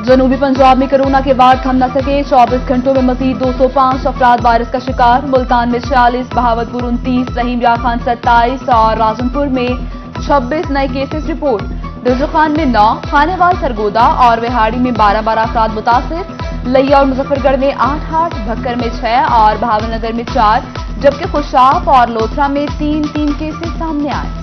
जनूबी पंजाब में कोरोना के वार थम न सके। 24 घंटों में मजीद 205 अफराद वायरस का शिकार। मुल्तान में 46, बहावलपुर 29, रहीम या खान 27 और राजनपुर में 26 नए केसेस रिपोर्ट। दिलजुखान में 9, खानेवाल, सरगोदा और विहाड़ी में 12 अफराद मुतासिर। लिया और मुजफ्फरगढ़ में 8, भक्कर में 6 और बहावलनगर में 4, जबकि खुशाब और लोथरा में 3 केसेस सामने आए।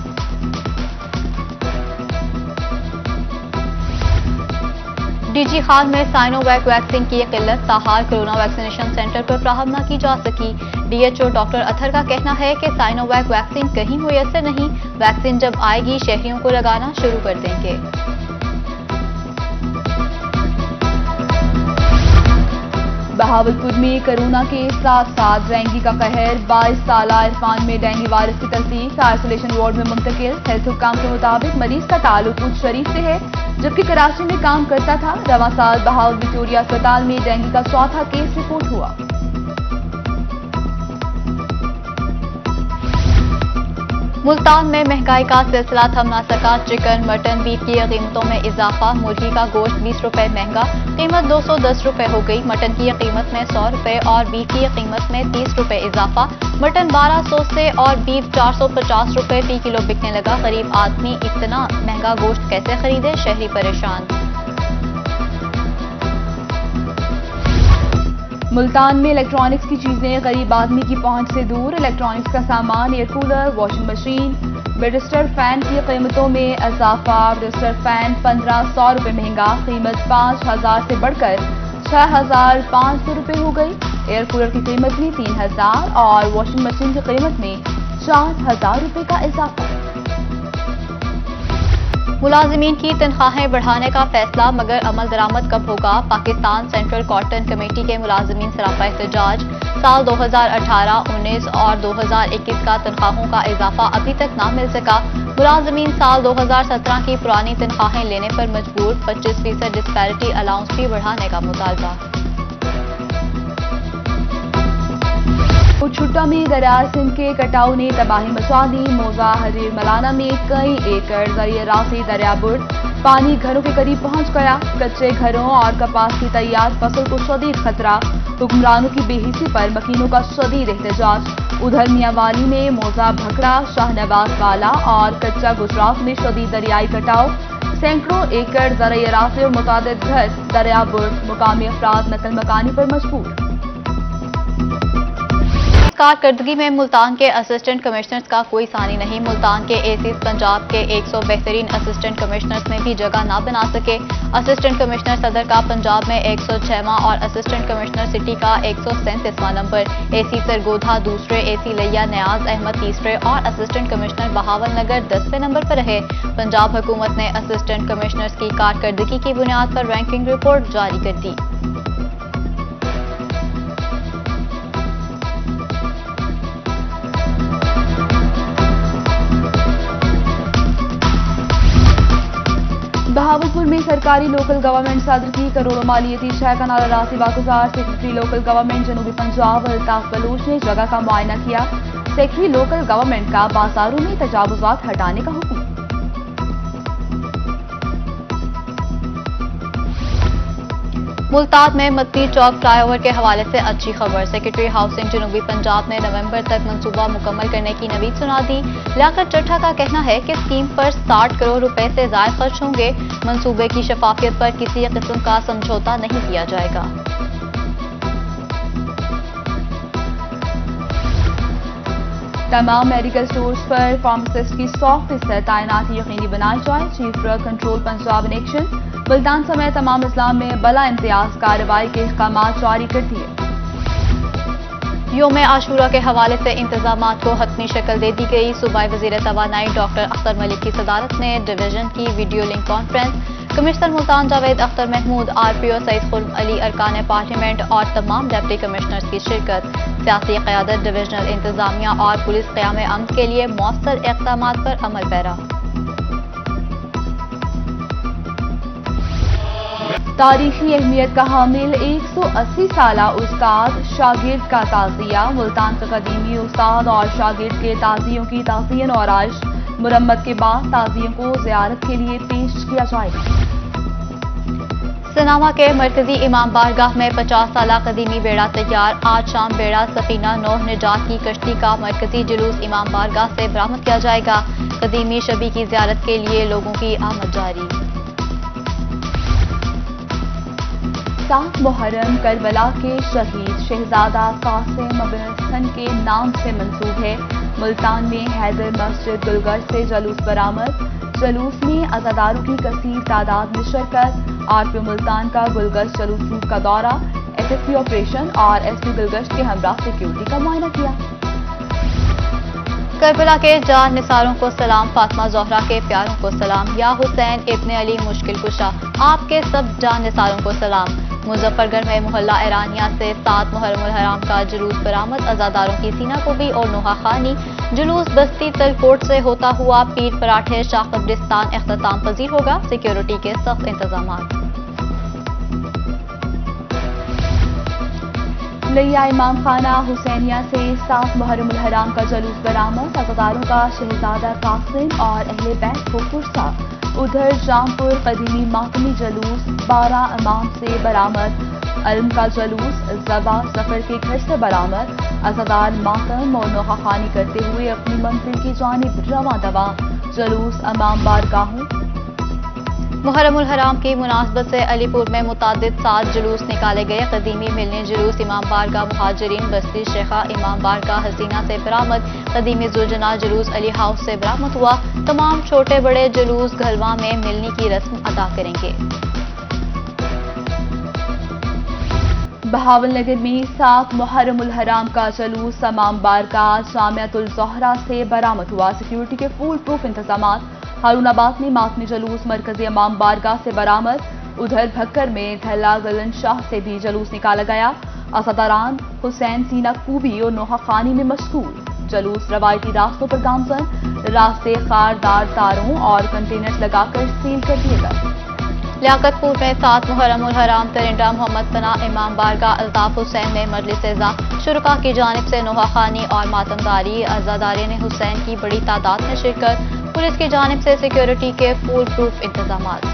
डीजी खान में साइनोवैक वैक्सीन की किल्लत, ताहार कोरोना वैक्सीनेशन सेंटर पर फ्राहम न की जा सकी। डीएचओ डॉक्टर अथर का कहना है कि साइनोवैक वैक्सीन कहीं मुयस्सर नहीं, वैक्सीन जब आएगी शहरियों को लगाना शुरू कर देंगे। बहावलपुर में कोरोना के साथ साथ डेंगू का कहर। 22 साला इरफान में डेंगू वायरस की तस्दीक, आइसोलेशन वार्ड में मुंतकिल। हेल्थ हुक्काम के मुताबिक मरीज का ताल्लुक उच्च शरीफ से है, जबकि कराची में काम करता था। रवां साल बहावल विक्टोरिया अस्पताल में डेंगू का चौथा केस रिपोर्ट हुआ। मुल्तान में महंगाई का सिलसिला थम न सका। चिकन, मटन, बीफ की कीमतों में इजाफा। मुर्गी का गोश्त 20 रुपए महंगा, कीमत 210 रुपए हो गई। मटन की कीमत में 100 रुपए और बीफ की कीमत में 30 रुपए इजाफा। मटन 1200 से और बीफ 450 रुपए फी किलो बिकने लगा। गरीब आदमी इतना महंगा गोश्त कैसे खरीदे, शहरी परेशान। मुल्तान में इलेक्ट्रॉनिक्स की चीजें गरीब आदमी की पहुंच से दूर। इलेक्ट्रॉनिक्स का सामान, एयर कूलर, वॉशिंग मशीन, बेडस्टर फैन की कीमतों में इजाफा। बेडस्टर फैन 1500 रुपए महंगा, कीमत 5000 से बढ़कर 6500 रुपए हो गई। एयर कूलर की कीमत में 3000 और वॉशिंग मशीन की कीमत में 4000 रुपए का इजाफा। मुलाजिमीन की तनख्वाहें बढ़ाने का फैसला, मगर अमल दरामद कब होगा। पाकिस्तान सेंट्रल कॉटन कमेटी के मुलाजिमीन सरापा एहतजाज। साल 2018, 19 और 2021 का तनख्वाहों का इजाफा अभी तक ना मिल सका। मुलाजिमीन साल 2017 की पुरानी तनख्वाहें लेने पर मजबूर। 25% डिस्पैरिटी अलाउंस भी बढ़ाने का मुतालबा। छुट्टा में दरियाए सिंध के कटाव ने तबाही मचा दी। मोजा, हरीर, मलाना में कई एकड़ जरिए रासी दरिया बुर्द। पानी घरों के करीब पहुंच गया। कच्चे घरों और कपास की तैयार फसल को शदीद खतरा। हुक्मरानों की बेहिसी पर मकीनों का शदीद एहतजाज। उधर मियांवाली में मोजा, भखड़ा, शाहनवाज वाला और कच्चा गुजरात में शदीद दरियाई कटाव। सैकड़ों एकड़ जरिए रासी और मुतादिद घर दरिया बुर्द। मुकामी अफराद नकल मकानी पर मजबूर। कारकर्दगी में मुल्तान के असिस्टेंट कमिश्नर्स का कोई सानी नहीं। मुल्तान के एसीज पंजाब के 100 बेहतरीन असिस्टेंट कमिश्नर्स में भी जगह ना बना सके। असिस्टेंट कमिश्नर सदर का पंजाब में 106वां और असिस्टेंट कमिश्नर सिटी का 137वां नंबर। एसी सरगोधा दूसरे, एसी लिया नियाज अहमद तीसरे और असिस्टेंट कमिश्नर बहावल नगर 10वें नंबर पर रहे। पंजाब हुकूमत ने असिस्टेंट कमिश्नर्स की कारकर्दगी की बुनियाद पर रैंकिंग रिपोर्ट जारी कर दी। बहावलपुर में सरकारी लोकल गवर्नमेंट सदर की करोड़ों मालियती शय का नारा रासी वागुजार। सेक्रेटरी लोकल गवर्नमेंट जनूबी पंजाब अल्ताफ बलूच ने जगह का मुआयना किया। सेक्रेटरी लोकल गवर्नमेंट का बाजारों में तजावुजात हटाने का हुक्म। मुल्तान में मत्ती चौक फ्लाईओवर के हवाले से अच्छी खबर। सेक्रेटरी हाउसिंग जनूबी पंजाब ने नवंबर तक मंसूबा मुकम्मल करने की नवीद सुना दी। लियाकत चट्ठा का कहना है कि स्कीम पर 60 करोड़ रुपए से ज्यादा खर्च होंगे। मंसूबे की शफाफियत पर किसी किस्म का समझौता नहीं किया जाएगा। तमाम मेडिकल स्टोर्स पर फार्मासिस्ट की 100% तैनाती यकीनी बनाई जाए। चीफ ड्रग कंट्रोल पंजाब ने एक्शन। मुल्तान समेत तमाम इस्लाम में बला इम्तियाज कार्रवाई के अहकामात जारी कर दिए। योम आशूरा के हवाले से इंतजामात को हतमी शक्ल दे दी गई। सूबाई वजीर तवानाई डॉक्टर अख्तर मलिक की सदारत में डिवीजन की video link conference. Commissioner Multan Javed Akhtar Mahmood, RPO Saeed Khurram Ali, अरकान पार्लियामेंट और तमाम डिप्टी कमिश्नर्स की शिरकत। सियासी क़यादत, डिविजनल इंतजामिया और पुलिस क़याम अमन के लिए मौसर इक़दामात पर अमल पैरा। तारीखी अहमियत का हामिल 180 साला उस्ताद शागिर्द का ताज़िया। मुल्तान के कदीमी उस्ताद और शागिर्द के ताज़ियों की ताज़ियन और आइश मुरम्मत के बाद ताज़ियों को ज़ियारत के लिए पेश किया जाएगा। सनामा के मरकजी इमाम बारगाह में 50 साल कदीमी बेड़ा तैयार। आज शाम बेड़ा सफीना नौह निजात की कश्ती का मरकजी जुलूस इमाम बारगाह से बरामद किया जाएगा। कदीमी शबी की ज़ियारत के लिए लोगों की आमद जारी। 7 मुहर्रम करबला के शहीद शहजादा कासिम बिन हसन के नाम से मंसूब है। मुल्तान में हैदर मस्जिद गुलगर्ज से जुलूस बरामद। जुलूस में अज़ादारों की कसीर तादाद में शिरकत। आरपीओ मुल्तान का गुलगर्ज जुलूस रूट का दौरा। एसएसपी ऑपरेशन और एसपी गुलगर्ज के हमरा सिक्योरिटी का मुआयना किया। करबला के जान निसारों को सलाम। फातिमा ज़ोहरा के प्यारों को सलाम। या हुसैन इब्ने अली मुश्किल कुशा, आपके सब जान निसारों को सलाम। मुजफ्फरगढ़ में मोहल्ला ईरानिया से 7 मुहर्रम उल हराम का जुलूस बरामद। अज़ादारों की सीना कोबी और नोहा खानी। जुलूस बस्ती तलकोट से होता हुआ पीर पराठे शाह कब्रिस्तान इख्तिताम पजीर होगा। सिक्योरिटी के सख्त इंतजामात। लिया इमाम खाना हुसैनिया से 7 मुहर्रम उल हराम का जुलूस बरामद। अज़ादारों का शहजादा कासिम और अहले बैत को पुरसा। उधर जामपुर कदीमी मातमी जुलूस 12 इमाम से बरामद। अलम का जुलूस ज़बा सफर के घर से बरामद। अज़ादार मातम और नोहाखानी करते हुए अपनी मंजिल की जानिब रवां दवा। जुलूस इमाम बारगाहों। मुहर्रम उल हराम की मुनासबत से अलीपुर में मुतादिद 7 जुलूस निकाले गए। कदीमी मिलने जुलूस इमाम बारगाह मुहाजिरीन बस्ती शेखा इमाम बारगाह हसीना से बरामद। कदीमी जुलजना जुलूस अली हाउस से बरामद हुआ। तमाम छोटे बड़े जुलूस घलवा में मिलने की रस्म अदा करेंगे। बहावलनगर में 7 मुहर्रम उल हराम का जुलूस इमाम बारगाह जामिअतुल ज़ोहरा से बरामद हुआ। सिक्योरिटी के फुल प्रूफ इंतजामात। हारूनाबाद में मातमी जुलूस मरकजी इमाम बारगाह से बरामद। उधर भक्कर में धल्ला गलन शाह से भी जुलूस निकाला गया। अज़ादारान हुसैन सीना कूबी और नोहा खानी में मशगूल। जुलूस रवायती रास्तों पर गामजन। रास्ते खारदार तारों और कंटेनर्स लगाकर सील कर दिए गए। लियाकतपुर में 7 मुहर्रम उल हराम तरिंडा मोहम्मद पनाह इमाम बारगाह अल्ताफ हुसैन में मजलिस इज़्ज़ा शुरका की जानिब से नोहा खानी और मातमदारी। अज़ादारीन हुसैन की बड़ी तादाद में शिरकत। पुलिस की जानिब से सिक्योरिटी के फुल प्रूफ इंतजामात।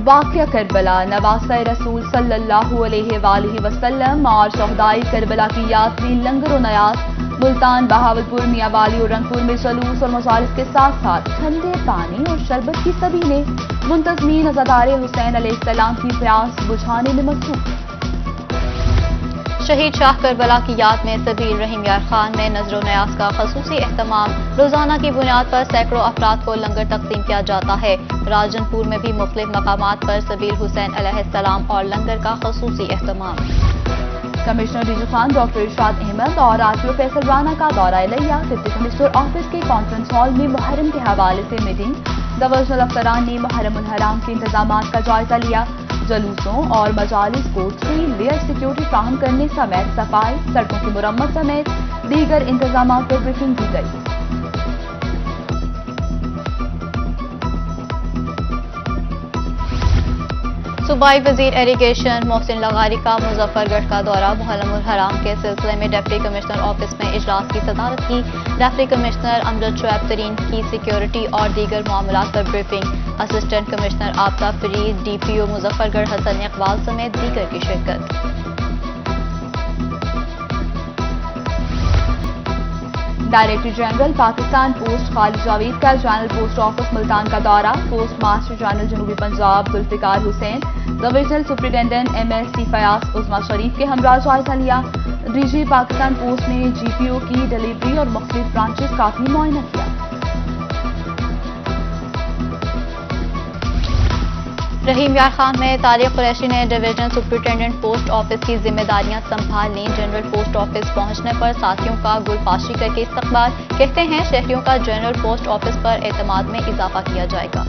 वाक़या करबला नवासा रसूल सल्लल्लाहु अलैहि वसल्लम और शहदाई करबला की याद में लंगर और नयाज। मुल्तान बहावलपुर मियाँवाली और रंगपुर में जुलूस और मजालिस के साथ साथ ठंडे पानी और शरबत की सभी ने मुंतज़मीन अज़ादार हुसैन अलैहिस्सलाम की प्यास बुझाने में मसरूफ। शहीद शाह करबला की याद में सबील रहीम यार खान में नजर नयाज का खसूसी एहतमाम। रोजाना की बुनियाद पर सैकड़ों अफराद को लंगर तकसीम किया जाता है। राजनपुर में भी मुख्तलिफ मकामात पर सबील हुसैन अलैहिस्सलाम और लंगर का खसूसी एहतमाम। कमिश्नर रिजू खान डॉक्टर इरशाद अहमद और आरपीओ फैसल राना का दौरा लिया। डिप्टी कमिश्नर ऑफिस के कॉन्फ्रेंस हॉल में मुहर्रम के हवाले से मीटिंग। दवजल अफसरान ने मुहर्रम उल हराम के इंतजामात का जायजा लिया। जुलूसों और मजालिस को 3 लेयर सिक्योरिटी फ्राहम करने समेत सफाई सड़कों की मुरम्मत समेत दीगर इंतजामात पर ब्रीफिंग दी गई। सूबाई वजीर इरिगेशन मोहसिन लगारी का मुजफ्फरगढ़ का दौरा। मुहर्रम उल हराम के सिलसिले में डिप्टी कमिश्नर ऑफिस में इजलास की सदारत की। डिप्टी कमिश्नर अमजद शुएब तरीन की सिक्योरिटी और दीगर मामलात पर ब्रीफिंग। असिस्टेंट कमिश्नर आबता फरीद, डीपीओ मुजफ्फरगढ़ हसन इकबाल समेत दीगर की शिरकत। Director general Pakistan post Khalid Javed का जनरल पोस्ट ऑफिस मुल्तान का दौरा। पोस्ट मास्टर जनरल जनूबी Punjab Zulfiqar Hussain, divisional superintendent MSC Fayyaz उस्मा शरीफ के हमरा जायजा लिया। डीजी पाकिस्तान पोस्ट ने जीपीओ की डिलीवरी और मुख्तलिफ ब्रांचेस का भी मुआयना किया। रहीम यार खान में तारिक कुरैशी ने डिवीजनल सुपरिटेंडेंट पोस्ट ऑफिस की जिम्मेदारियां संभाल ली। जनरल पोस्ट ऑफिस पहुंचने पर साथियों का गुलपाशी करके इस्तकबाल। कहते हैं शहरियों का जनरल पोस्ट ऑफिस पर एतमाद में इजाफा किया जाएगा।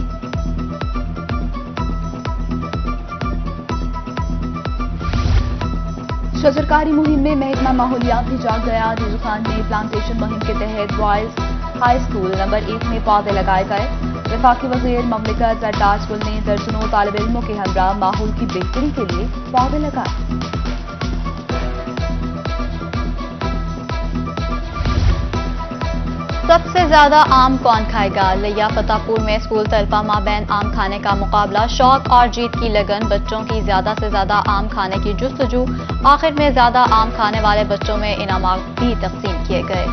शजरकारी मुहिम में महकमा माहौलियात भी जाग गया। रिजू खान में प्लांटेशन मुहिम के तहत बॉयज हाई स्कूल नंबर 1 में पौधे लगाए गए। वफाकी वज़ीर ममलिकत सरताज गुल ने दर्जनों तालिब इल्मों के हमरा माहौल की बेहतरी के लिए पौधे लगाए। سب سے زیادہ آم کون کھائے گا؟ لیا فتح پور میں اسکول طلبہ مابین آم کھانے کا مقابلہ، شوق اور جیت کی لگن، بچوں کی زیادہ سے زیادہ آم کھانے کی جستجو، آخر میں زیادہ آم کھانے والے بچوں میں انعامات بھی تقسیم کیے گئے۔